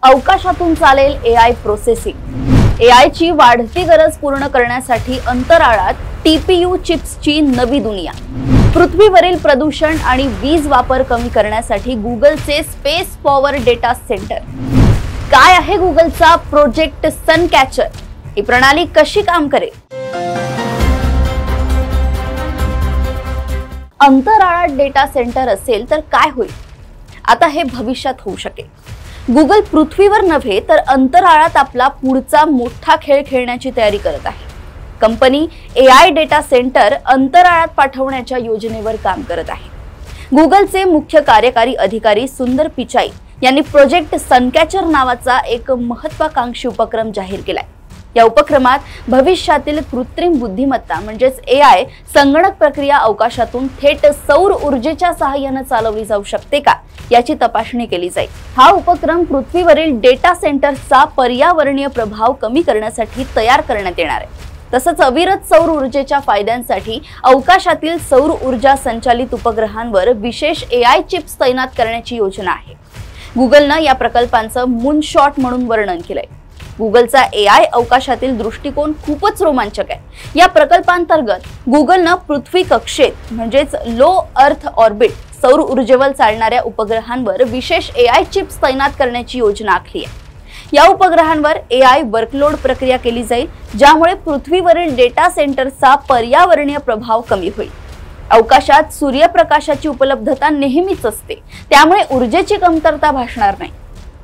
अवकाशातून चालेल AI processing. एआयची वाढती गरज पूर्ण करण्यासाठी अंतराळात टीपीयू चिप्सची नवी दुनिया। पृथ्वीवरील प्रदूषण आणि वीज वापर कमी करण्यासाठी गुगलचे स्पेस पॉवर डेटा सेंटर। काय आहे गुगलचा प्रोजेक्ट सनकॅचर? ही प्रणाली कशी काम करेल? अंतराळात डेटा सेंटर असेल तर काय होईल? आता हे भविष्यात होऊ शकेल। गुगल पृथ्वीवर नव्हे तर अंतराळात आपला पुढचा मोठा खेळ खेळण्याची तयारी करत आहे। कंपनी एआय डेटा सेंटर अंतराळात पाठवण्याच्या योजनेवर काम करत आहे। गुगलचे मुख्य कार्यकारी अधिकारी सुंदर पिचाई यांनी प्रोजेक्ट सनकॅचर नावाचा एक महत्त्वाकांक्षी उपक्रम जाहीर केलाय। या उपक्रमात भविष्यातील कृत्रिम बुद्धिमत्ता म्हणजेच एआय संगणक प्रक्रिया अवकाशातून थेट सौर ऊर्जेच्या सहाय्याने चालवली जाऊ शकते का याची तपासणी केली जाईल। हा उपक्रम पृथ्वीवरील डेटा सेंटर्सचा पर्यावरणीय प्रभाव कमी करण्यासाठी तयार करण्यात येणार आहे। तसंच अविरत सौर ऊर्जेच्या फायद्यांसाठी अवकाशातील सौर ऊर्जा संचालित उपग्रहांवर विशेष एआय चिप्स तैनात करण्याची योजना आहे। गुगलनं या प्रकल्पांचं मूनशॉट म्हणून वर्णन केलंय। गुगलचा एआय अवकाशातील दृष्टिकोन खूपच रोमांचक आहे। या प्रकल्पांतर्गत गुगलनं पृथ्वी कक्षेत म्हणजेच लो अर्थ ऑर्बिट सौर ऊर्जेवर चालणाऱ्या उपग्रहांवर विशेष एआय चिप्स तैनात करण्याची योजना आखली आहे। या उपग्रहांवर एआय वर्कलोड प्रक्रिया केली जाईल, ज्यामुळे पृथ्वीवरील डेटा सेंटरचा पर्यावरणीय प्रभाव कमी होईल। अवकाशात सूर्यप्रकाशाची उपलब्धता नेहमीच असते, त्यामुळे ऊर्जेची कमतरता भासणार नाही।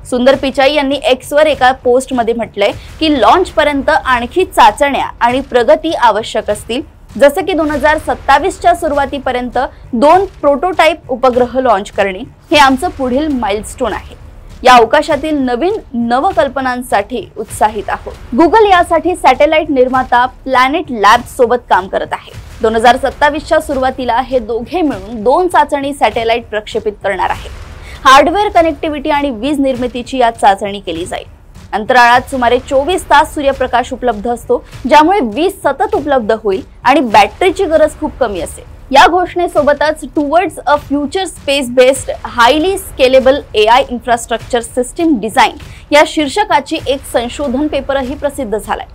सुंदर पिचाई यांनी एक्सवर एका पोस्टमध्ये म्हटलंय की लॉन्च पर्यंत आणखी चाचण्या आणि प्रगती आवश्यक असतील, जसे की 2027च्या सुरुवातीपर्यंत 2 प्रोटोटाइप उपग्रह लॉन्च करणे हे आमचं पुढील माइलस्टोन आहे। या अवकाशातील नवीन नवकल्पनांसाठी उत्साहित आहोत। गुगल यासाठी सॅटेलाइट निर्माता प्लॅनेट लॅब्स सोबत काम करत आहे। 2027च्या सुरुवातीला हे दोघे मिळून 2 चाचणी सॅटेलाइट प्रक्षेपित करणार आहेत। हार्डवेअर कनेक्टिव्हिटी आणि वीज निर्मितीची यात चाचणी केली जाईल। अंतराळात सुमारे 24 तास सूर्यप्रकाश उपलब्ध असतो, ज्यामुळे वीज सतत उपलब्ध होईल आणि बॅटरीची गरज खूप कमी असेल। या घोषणेसोबतच towards a future space based highly scalable AI infrastructure system design या शीर्षकाची एक संशोधन पेपरही प्रसिद्ध झालाय।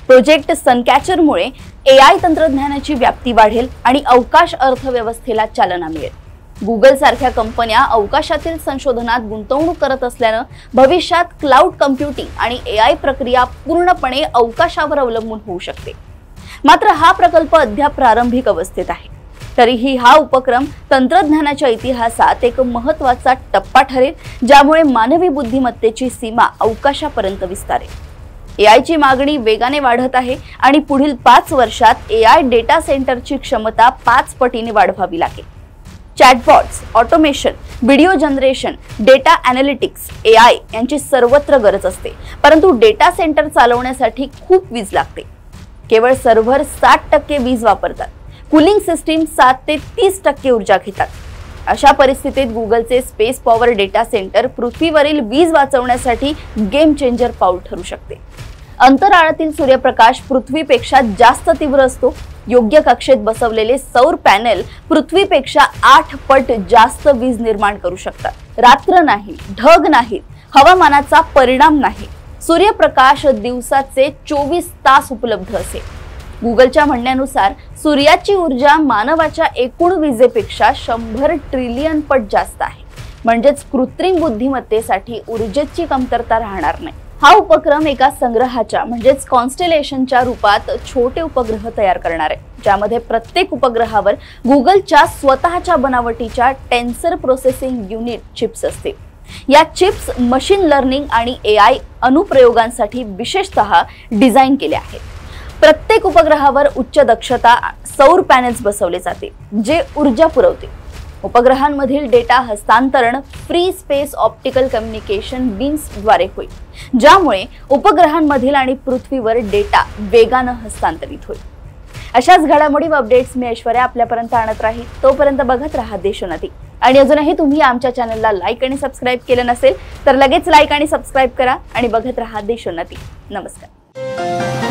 प्रोजेक्ट सनकॅचरमुळे एआय तंत्रज्ञानाची व्याप्ती वाढेल आणि अवकाश अर्थव्यवस्थेला चालना मिळेल। गुगल सारख्या कंपन्या अवकाशातील संशोधनात गुंतवणूक करत असल्यानं भविष्यात क्लाउड कम्प्युटिंग आणि एआय प्रक्रिया पूर्णपणे अवकाशावर अवलंबून होऊ शकते। मात्र हा प्रकल्प अद्याप प्रारंभिक अवस्थेत आहे। तरीही हा उपक्रम तंत्रज्ञानाच्या इतिहासात एक महत्त्वाचा टप्पा ठरेल, ज्यामुळे मानवी बुद्धिमत्तेची सीमा अवकाशापर्यंत विस्तारेल। एआयची मागणी वेगाने वाढत आहे आणि पुढील 5 वर्षात एआय डेटा सेंटरची क्षमता 5 पटीने वाढवावी लागेल। Chatbots, automation, video generation, data analytics, AI यांची सर्वत्र गरज असते, परंतु डेटा सेंटर चालवण्यासाठी खूप वीज लागते। केवळ सर्व्हर 60% वीज वापरतात, कूलिंग सिस्टीम 7 ते 30% ऊर्जा घेतात। अशा परिस्थितीत गुगलचे स्पेस पॉवर डेटा सेंटर पृथ्वीवरील वीज वाचवण्यासाठी गेम चेंजर पाऊल ठरू शकते। अंतराळातील सूर्यप्रकाश पृथ्वीपेक्षा जास्त तीव्र असतो। योग्य कक्षेत बसवलेले सौर पॅनेल पृथ्वीपेक्षा 8 पट जास्त वीज निर्माण करू शकतात। रात्र नाही, ढग नाही, हवामानाचा परिणाम नाही, सूर्यप्रकाश दिवसाचे 24 तास उपलब्ध असेल। गुगलच्या म्हणण्यानुसार सूर्याची ऊर्जा मानवाच्या एकूण विजेपेक्षा 100 ट्रिलियन पट जास्त आहे, म्हणजेच कृत्रिम बुद्धिमत्तेसाठी ऊर्जेची कमतरता राहणार नाही। हा उपक्रम एका संग्रहाच्या म्हणजेच कॉन्स्टेलेशनच्या रूपात छोटे उपग्रह तयार करणार आहे, ज्यामध्ये प्रत्येक उपग्रहावर गुगलच्या स्वतःच्या बनावटीच्या टेन्सर प्रोसेसिंग युनिट चिप्स असतील। या चिप्स मशीन लर्निंग आणि एआय अनुप्रयोगांसाठी विशेषतः डिझाइन केले आहेत। प्रत्येक उपग्रहावर उच्च दक्षता सौर पॅनेल्स बसवले जातील, जे ऊर्जा पुरवतील। उपग्रहांमधील डेटा हस्तांतरण फ्री स्पेस ऑप्टिकल कम्युनिकेशन बीम्सद्वारे होईल, ज्यामुळे उपग्रहांमधील आणि पृथ्वीवर डेटा वेगाने हस्तांतरित होईल। अशाच घडामोडी व अपडेट्स मी ऐश्वर्या आपल्यापर्यंत आणत राहील। तोपर्यंत बघत रहा देशोन्नती। आणि अजूनही तुम्ही आमच्या चॅनलला लाईक आणि सबस्क्राईब केलं नसेल तर लगेच लाईक आणि सबस्क्राईब करा आणि बघत रहा देशोन्नती। नमस्कार।